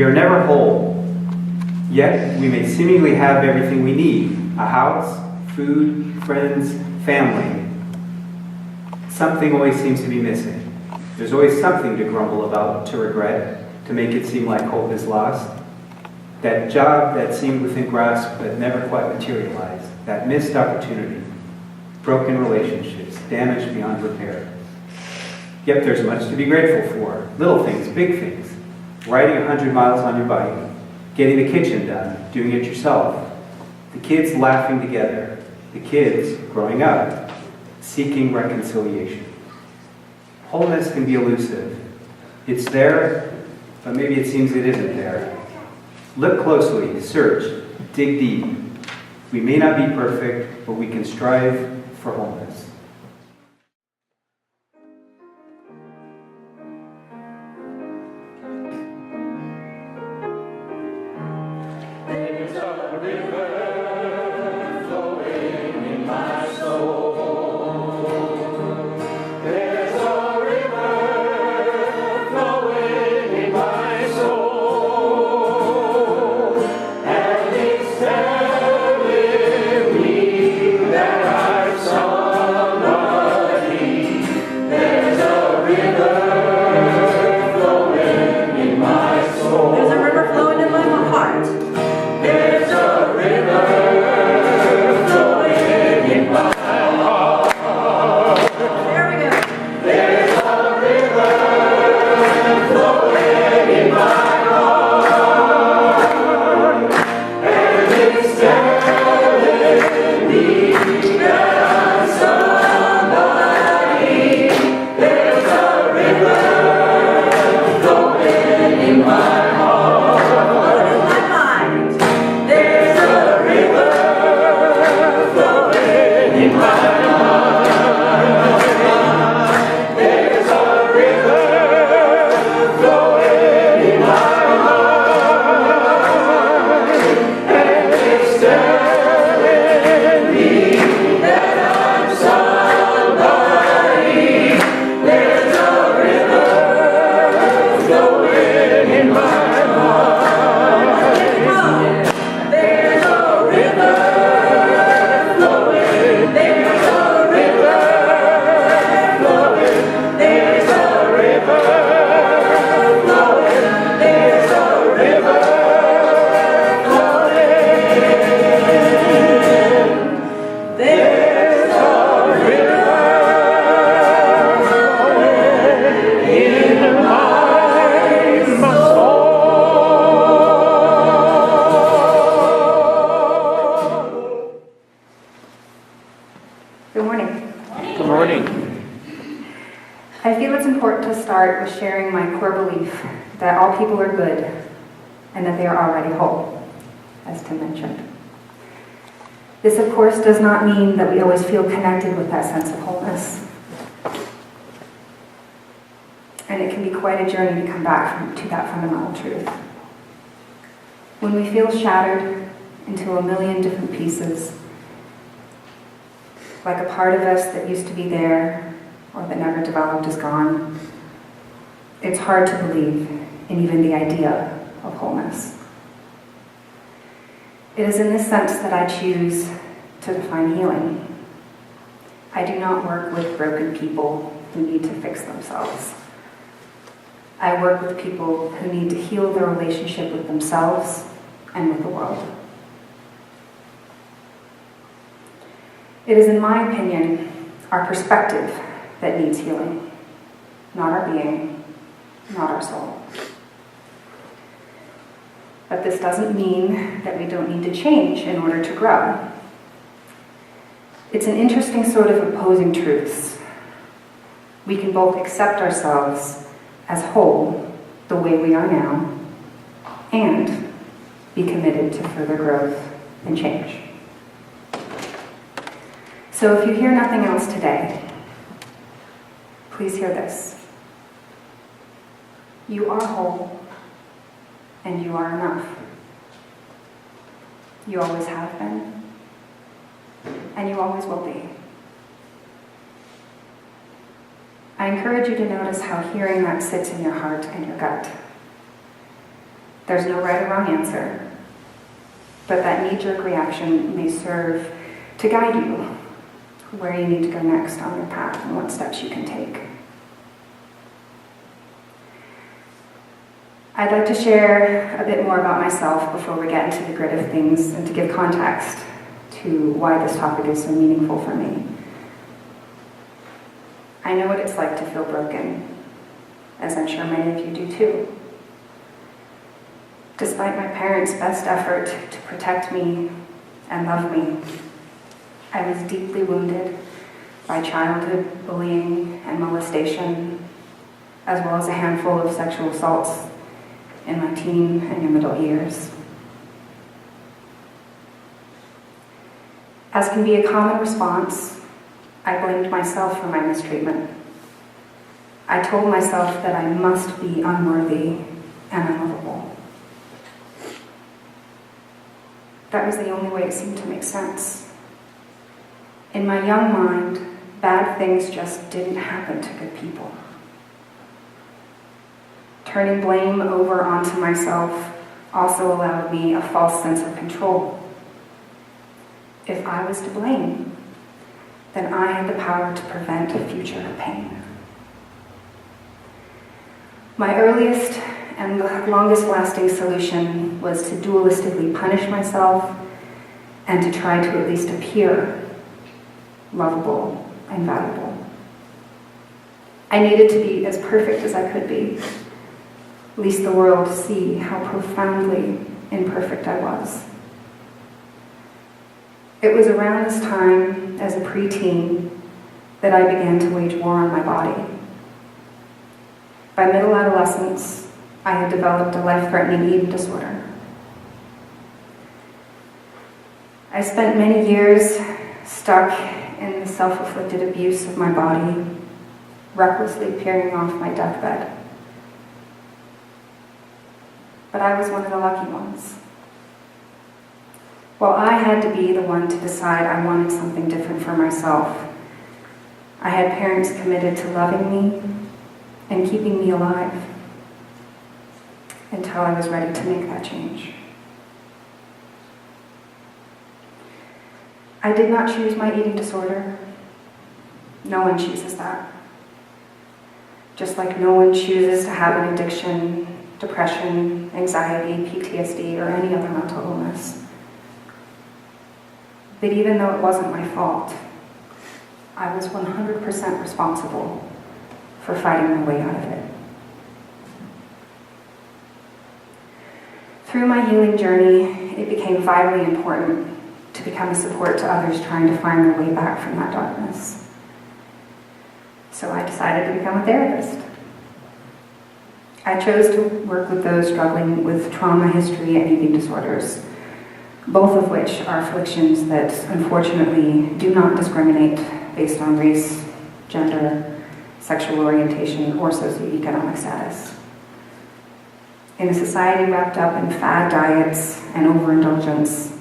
We are never whole, yet we may seemingly have everything we need: a house, food, friends, family. Something always seems to be missing. There's always something to grumble about, to regret, to make it seem like hope is lost. That job that seemed within grasp but never quite materialized, that missed opportunity, broken relationships, damage beyond repair. Yet there's much to be grateful for. Little things, big things. Riding 100 miles on your bike, getting the kitchen done, doing it yourself. The kids laughing together. The kids growing up, seeking reconciliation. Wholeness can be elusive. It's there, but maybe it seems it isn't there. Look closely, search, dig deep. We may not be perfect, but we can strive for wholeness. There's a river flowing in my soul. There's a river flowing in my soul. And it's telling me that I'm somebody. There's a river flowing in my soul. There's a river flowing in my heart. There's a river flowing in my heart. There we go. There's a river flowing in my heart. And it's telling me that I'm somebody. There's a river flowing in my heart. Flowing in my mind. There's a river flowing in my mind. There's a river flowing in my mind. And it's telling me that I'm somebody. There's a river flowing in my mind. There's a river flowing. There's a river flowing. There's a river flowing. There's a river flowing. There's a river flowing in my soul. Good morning. Good morning. I feel it's important to start with sharing my core belief that all people are good and that they are already whole, as Tim mentioned. This, of course, does not mean that we always feel connected with that sense of wholeness. And it can be quite a journey to come back to that fundamental truth. When we feel shattered into a million different pieces, like a part of us that used to be there or that never developed is gone, it's hard to believe in even the idea of wholeness. It is in this sense that I choose to define healing. I do not work with broken people who need to fix themselves. I work with people who need to heal their relationship with themselves and with the world. It is, in my opinion, our perspective that needs healing, not our being, not our soul. But this doesn't mean that we don't need to change in order to grow. It's an interesting sort of opposing truths. We can both accept ourselves as whole, the way we are now, and be committed to further growth and change. So if you hear nothing else today, please hear this. You are whole, and you are enough. You always have been, and you always will be. I encourage you to notice how hearing that sits in your heart and your gut. There's no right or wrong answer, but that knee-jerk reaction may serve to guide you where you need to go next on your path and what steps you can take. I'd like to share a bit more about myself before we get into the grit of things and to give context to why this topic is so meaningful for me. I know what it's like to feel broken, as I'm sure many of you do too. Despite my parents' best effort to protect me and love me, I was deeply wounded by childhood bullying and molestation, as well as a handful of sexual assaults in my teen and young adult years. As can be a common response, I blamed myself for my mistreatment. I told myself that I must be unworthy and unlovable. That was the only way it seemed to make sense. In my young mind, bad things just didn't happen to good people. Turning blame over onto myself also allowed me a false sense of control. If I was to blame, then I had the power to prevent future pain. My earliest and longest lasting solution was to dualistically punish myself and to try to at least appear lovable and valuable. I needed to be as perfect as I could be, lest the world see how profoundly imperfect I was. It was around this time, as a preteen, that I began to wage war on my body. By middle adolescence, I had developed a life-threatening eating disorder. I spent many years stuck in the self-inflicted abuse of my body, recklessly peering off my deathbed. But I was one of the lucky ones. While I had to be the one to decide I wanted something different for myself, I had parents committed to loving me and keeping me alive until I was ready to make that change. I did not choose my eating disorder. No one chooses that. Just like no one chooses to have an addiction, depression, anxiety, PTSD, or any other mental illness. But even though it wasn't my fault, I was 100% responsible for fighting my way out of it. Through my healing journey, it became vitally important to become a support to others trying to find their way back from that darkness. So I decided to become a therapist. I chose to work with those struggling with trauma history and eating disorders, both of which are afflictions that unfortunately do not discriminate based on race, gender, sexual orientation, or socioeconomic status. In a society wrapped up in fad diets and overindulgence,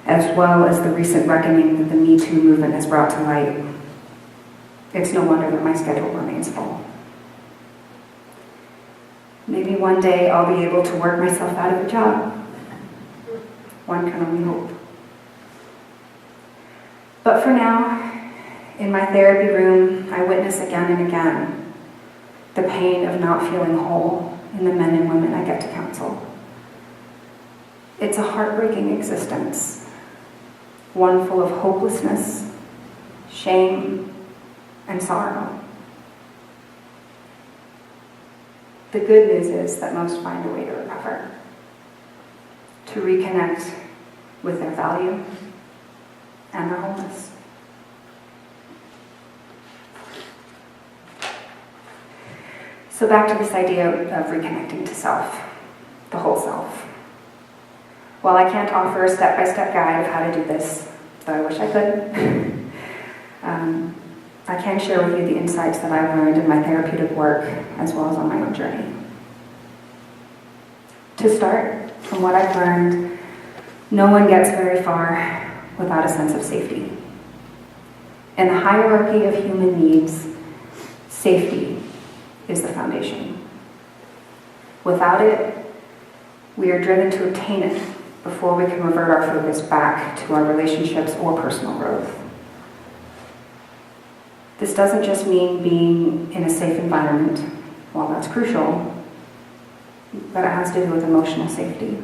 as well as the recent reckoning that the Me Too movement has brought to light, it's no wonder that my schedule remains full. Maybe one day I'll be able to work myself out of a job. One can only hope. But for now, in my therapy room, I witness again and again the pain of not feeling whole in the men and women I get to counsel. It's a heartbreaking existence, one full of hopelessness, shame, and sorrow. The good news is that most find a way to recover, to reconnect with their value and their wholeness. So back to this idea of reconnecting to self, the whole self. While I can't offer a step-by-step guide of how to do this, though I wish I could, I can share with you the insights that I've learned in my therapeutic work, as well as on my own journey. To start, from what I've learned, no one gets very far without a sense of safety. In the hierarchy of human needs, safety is the foundation. Without it, We are driven to obtain it before we can revert our focus back to our relationships or personal growth. This doesn't just mean being in a safe environment, while that's crucial, but it has to do with emotional safety.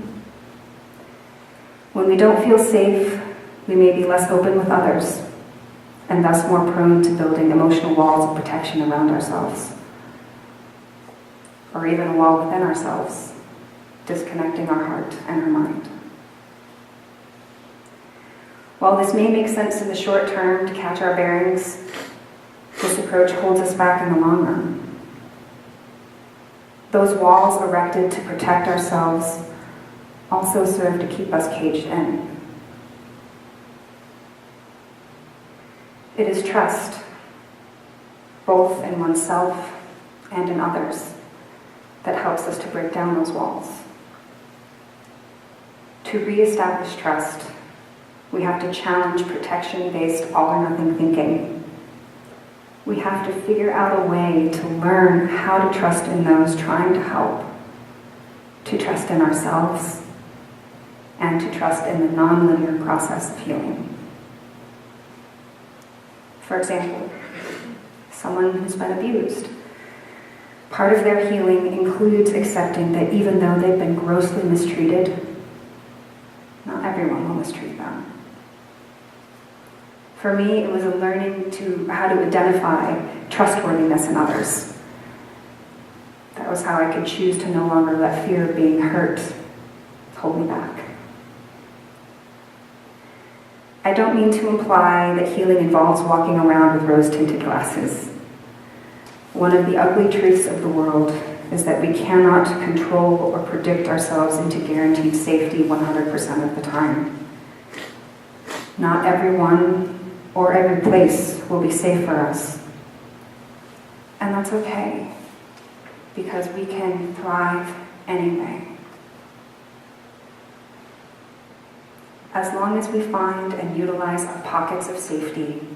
When we don't feel safe, we may be less open with others, and thus more prone to building emotional walls of protection around ourselves, or even a wall within ourselves, disconnecting our heart and our mind. While this may make sense in the short term to catch our bearings, this approach holds us back in the long run. Those walls erected to protect ourselves also serve to keep us caged in. It is trust, both in oneself and in others, that helps us to break down those walls. To reestablish trust, we have to challenge protection-based all-or-nothing thinking. We have to figure out a way to learn how to trust in those trying to help, to trust in ourselves, and to trust in the non-linear process of healing. For example, someone who's been abused. Part of their healing includes accepting that even though they've been grossly mistreated, not everyone will mistreat them. For me, it was a learning to how to identify trustworthiness in others. That was how I could choose to no longer let fear of being hurt hold me back. I don't mean to imply that healing involves walking around with rose-tinted glasses. One of the ugly truths of the world is that we cannot control or predict ourselves into guaranteed safety 100% of the time. Not everyone or every place will be safe for us. And that's okay, because we can thrive anyway. As long as we find and utilize our pockets of safety,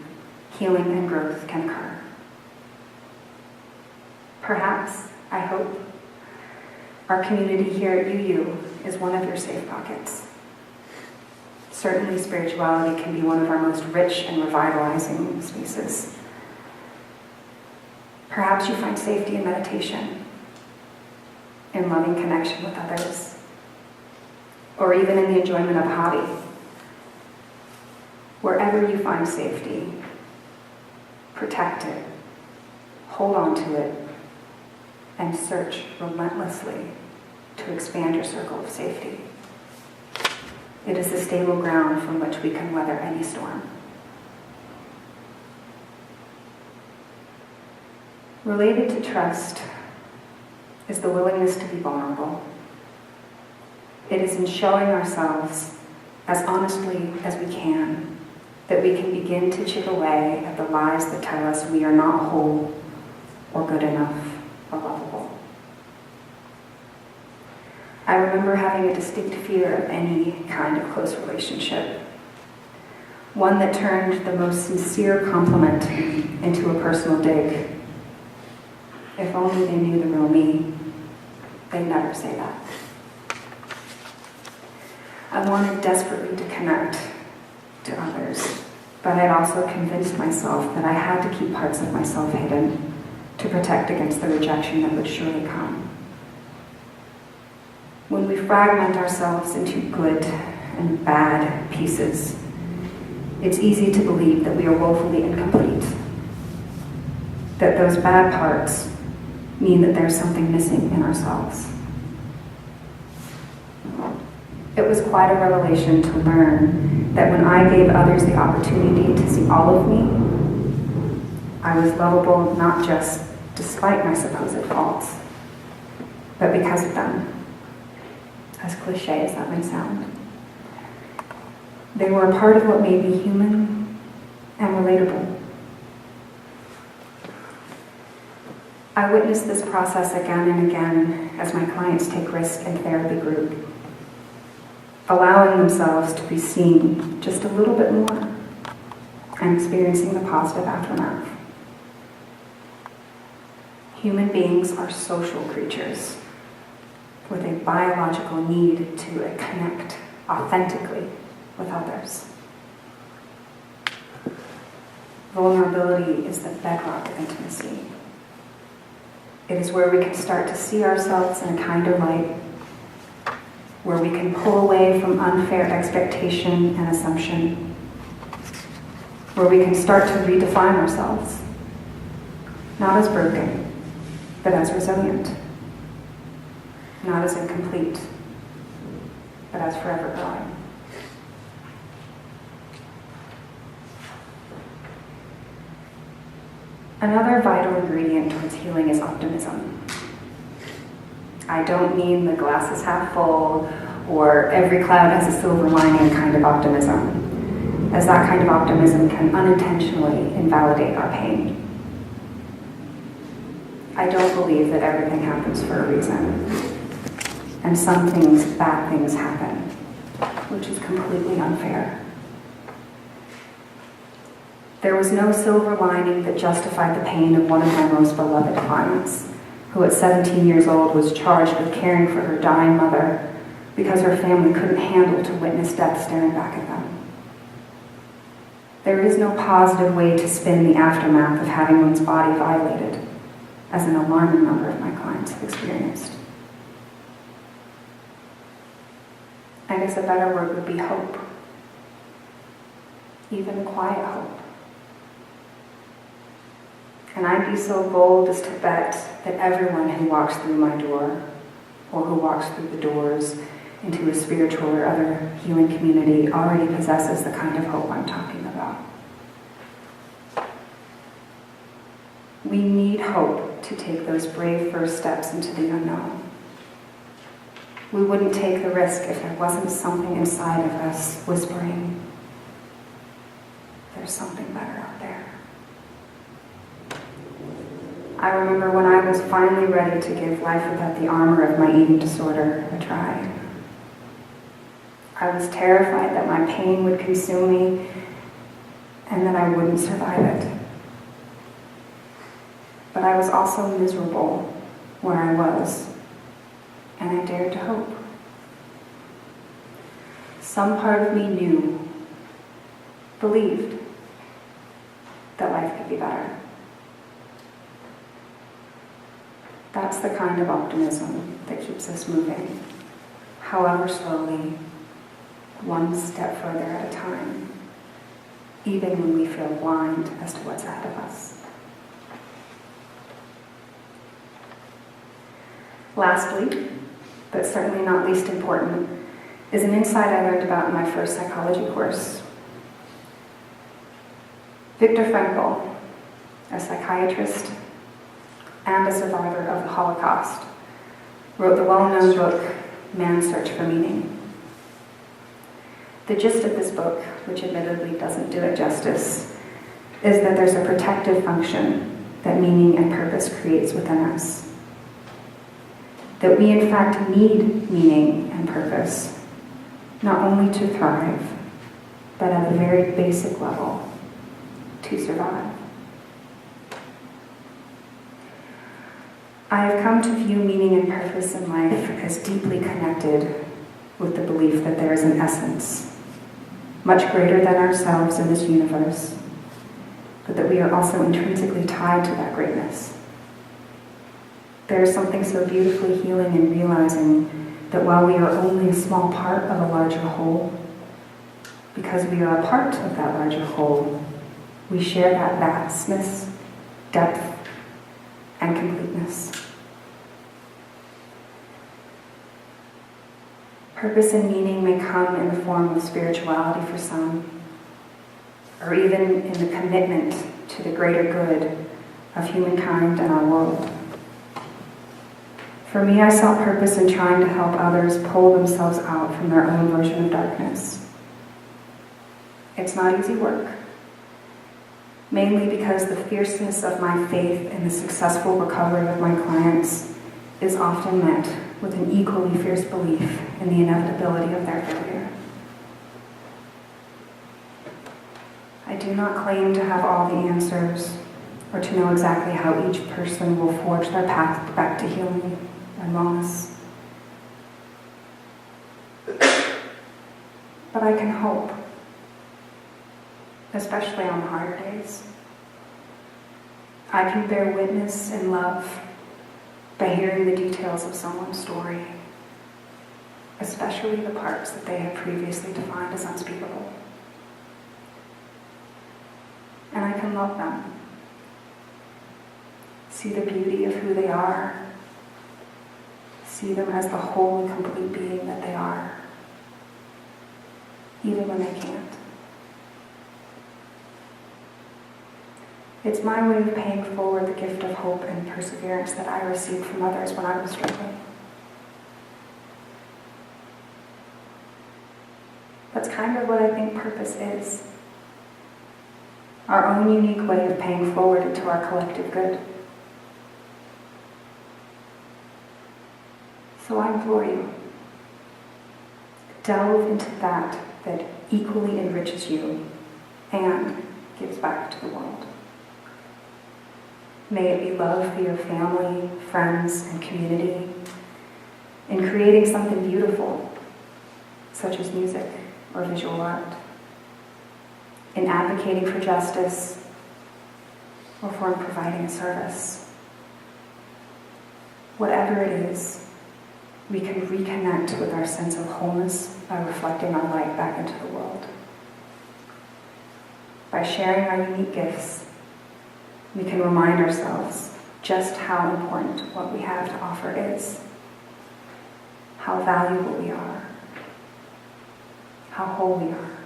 healing and growth can occur. Perhaps, I hope, our community here at UU is one of your safe pockets. Certainly, spirituality can be one of our most rich and revitalizing spaces. Perhaps you find safety in meditation, in loving connection with others, or even in the enjoyment of a hobby. Wherever you find safety, protect it, hold on to it, and search relentlessly to expand your circle of safety. It is the stable ground from which we can weather any storm. Related to trust is the willingness to be vulnerable. It is in showing ourselves as honestly as we can that we can begin to chip away at the lies that tell us we are not whole or good enough or lovable. I remember having a distinct fear of any kind of close relationship, one that turned the most sincere compliment into a personal dig. If only they knew the real me, they'd never say that. I wanted desperately to connect to others, but I'd also convinced myself that I had to keep parts of myself hidden to protect against the rejection that would surely come. When we fragment ourselves into good and bad pieces, it's easy to believe that we are woefully incomplete, that those bad parts mean that there's something missing in ourselves. It was quite a revelation to learn that when I gave others the opportunity to see all of me, I was lovable not just despite my supposed faults, but because of them. As cliche as that may sound. They were a part of what made me human and relatable. I witnessed this process again and again as my clients take risks in therapy group, allowing themselves to be seen just a little bit more and experiencing the positive aftermath. Human beings are social creatures. with a biological need to connect authentically with others. Vulnerability is the bedrock of intimacy. It is where we can start to see ourselves in a kinder light, where we can pull away from unfair expectation and assumption, where we can start to redefine ourselves, not as broken, but as resilient, not as incomplete, but as forever growing. Another vital ingredient towards healing is optimism. I don't mean the glass is half full or every cloud has a silver lining kind of optimism, as that kind of optimism can unintentionally invalidate our pain. I don't believe that everything happens for a reason, and some things, bad things happen, which is completely unfair. There was no silver lining that justified the pain of one of my most beloved clients, who at 17 years old was charged with caring for her dying mother because her family couldn't handle to witness death staring back at them. There is no positive way to spin the aftermath of having one's body violated, as an alarming number of my clients have experienced. I guess a better word would be hope, even quiet hope. And I'd be so bold as to bet that everyone who walks through my door, or who walks through the doors into a spiritual or other healing community, already possesses the kind of hope I'm talking about. We need hope to take those brave first steps into the unknown. We wouldn't take the risk if there wasn't something inside of us whispering, there's something better out there. I remember when I was finally ready to give life without the armor of my eating disorder a try. I was terrified that my pain would consume me and that I wouldn't survive it. But I was also miserable where I was, and I dared to hope. Some part of me knew, believed, that life could be better. That's the kind of optimism that keeps us moving, however slowly, one step further at a time, even when we feel blind as to what's ahead of us. Lastly, but certainly not least important, is an insight I learned about in my first psychology course. Viktor Frankl, a psychiatrist and a survivor of the Holocaust, wrote the well-known book, Man's Search for Meaning. The gist of this book, which admittedly doesn't do it justice, is that there's a protective function that meaning and purpose creates within us. That we in fact need meaning and purpose, not only to thrive, but at a very basic level, to survive. I have come to view meaning and purpose in life as deeply connected with the belief that there is an essence, much greater than ourselves in this universe, but that we are also intrinsically tied to that greatness. There is something so beautifully healing in realizing that while we are only a small part of a larger whole, because we are a part of that larger whole, we share that vastness, depth, and completeness. Purpose and meaning may come in the form of spirituality for some, or even in the commitment to the greater good of humankind and our world. For me, I saw purpose in trying to help others pull themselves out from their own version of darkness. It's not easy work, mainly because the fierceness of my faith in the successful recovery of my clients is often met with an equally fierce belief in the inevitability of their failure. I do not claim to have all the answers or to know exactly how each person will forge their path back to healing and wellness. I can hope, especially on the harder days. I can bear witness in love by hearing the details of someone's story, especially the parts that they had previously defined as unspeakable. And I can love them, see the beauty of who they are, see them as the whole and complete being that they are, even when they can't. It's my way of paying forward the gift of hope and perseverance that I received from others when I was struggling. That's kind of what I think purpose is. Our own unique way of paying forward into our collective good. So I implore you, delve into that equally enriches you and gives back to the world. May it be love for your family, friends, and community in creating something beautiful, such as music or visual art, in advocating for justice, or for providing a service. Whatever it is, we can reconnect with our sense of wholeness by reflecting our light back into the world. By sharing our unique gifts, we can remind ourselves just how important what we have to offer is, how valuable we are, how whole we are.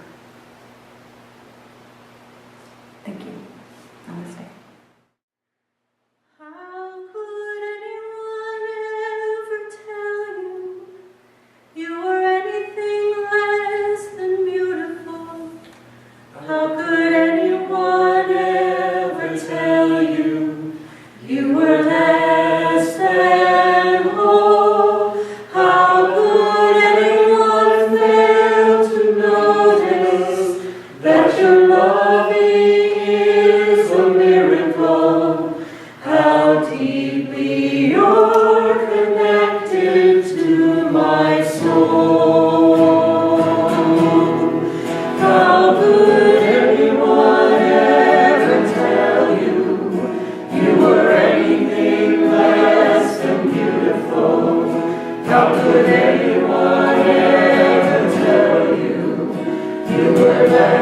Thank you. Namaste. How could anyone ever tell you you were anything less than beautiful? How could anyone ever tell you you were less than whole? How could anyone fail to notice that your loving is a miracle? How deeply you're connected to my soul. How could anyone ever tell you you were anything less than beautiful? How could anyone ever tell you you were less